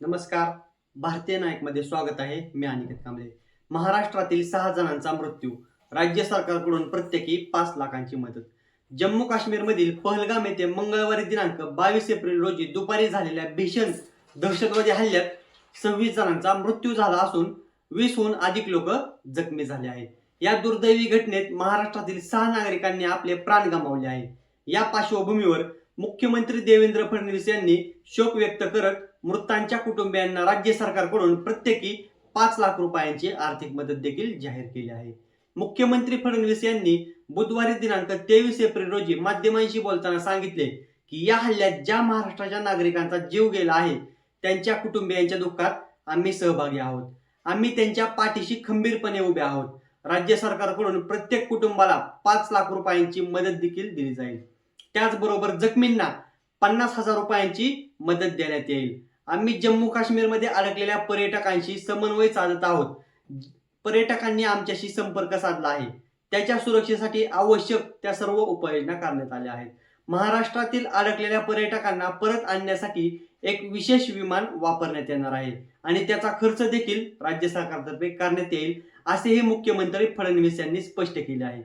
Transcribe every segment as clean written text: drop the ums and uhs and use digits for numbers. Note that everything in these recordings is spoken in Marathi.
नमस्कार. भारतीय नायकमध्ये स्वागत आहे. मी अनिकेत कांबळे. महाराष्ट्रातील 6 जणांचा मृत्यू. राज्य सरकारकडून प्रत्येकी 5 लाखांची मदत. जम्मू काश्मीरमधील पहलगाम येथे मंगळवारी दिनांक 22 एप्रिल रोजी दुपारी झालेल्या भीषण दहशतवादी हल्ल्यात 26 जणांचा मृत्यू झाला असून 20हून अधिक लोक जखमी झाले आहेत. या दुर्दैवी घटनेत महाराष्ट्रातील 6 नागरिकांनी आपले प्राण गमावले आहेत. या पार्श्वभूमीवर मुख्यमंत्री देवेंद्र फडणवीस यांनी शोक व्यक्त करत मृतांच्या कुटुंबियांना राज्य सरकारकडून प्रत्येकी 5 लाख रुपयांची आर्थिक मदत देखील जाहीर केली आहे. मुख्यमंत्री फडणवीस यांनी बुधवारी दिनांक 23 एप्रिल रोजी माध्यमांशी बोलताना सांगितले की या हल्ल्यात ज्या महाराष्ट्राच्या नागरिकांचा जीव गेला आहे त्यांच्या कुटुंबियांच्या दुःखात आम्ही सहभागी आहोत. आम्ही त्यांच्या पाठीशी खंबीरपणे उभे आहोत. राज्य सरकारकडून प्रत्येक कुटुंबाला 5 लाख रुपयांची मदत देखील दिली जाईल. त्याचबरोबर जखमींना 50,000 रुपयांची मदत देण्यात येईल. आम्ही जम्मू काश्मीरमध्ये अडकलेल्या पर्यटकांशी समन्वय साधत आहोत. पर्यटकांनी आमच्याशी संपर्क साधला आहे. त्याच्या सुरक्षेसाठी आवश्यक त्या सर्व उपाययोजना करण्यात आल्या आहेत. महाराष्ट्रातील अडकलेल्या पर्यटकांना परत आणण्यासाठी एक विशेष विमान वापरण्यात येणार आहे आणि त्याचा खर्च देखील राज्य सरकारतर्फे करण्यात येईल असेही मुख्यमंत्री फडणवीस यांनी स्पष्ट केले आहे.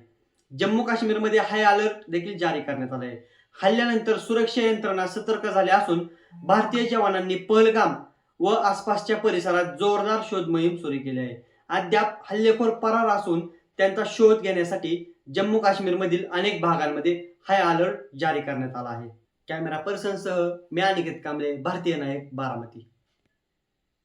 जम्मू काश्मीरमध्ये हाय अलर्ट देखील जारी करण्यात आला आहे. हल्ल्यानंतर सुरक्षा यंत्रणा सतर्क झाल्या असून भारतीय जवानांनी पहलगाम व आसपासच्या परिसरात जोरदार शोध मोहीम सुरू केली आहे. अद्याप हल्लेखोर फरार असून त्यांचा शोध घेण्यासाठी जम्मू काश्मीरमधील अनेक भागांमध्ये हाय अलर्ट जारी करण्यात आला आहे. कॅमेरा पर्सनसह मी अनिकेत कांबळे, भारतीय नायक, बारामती.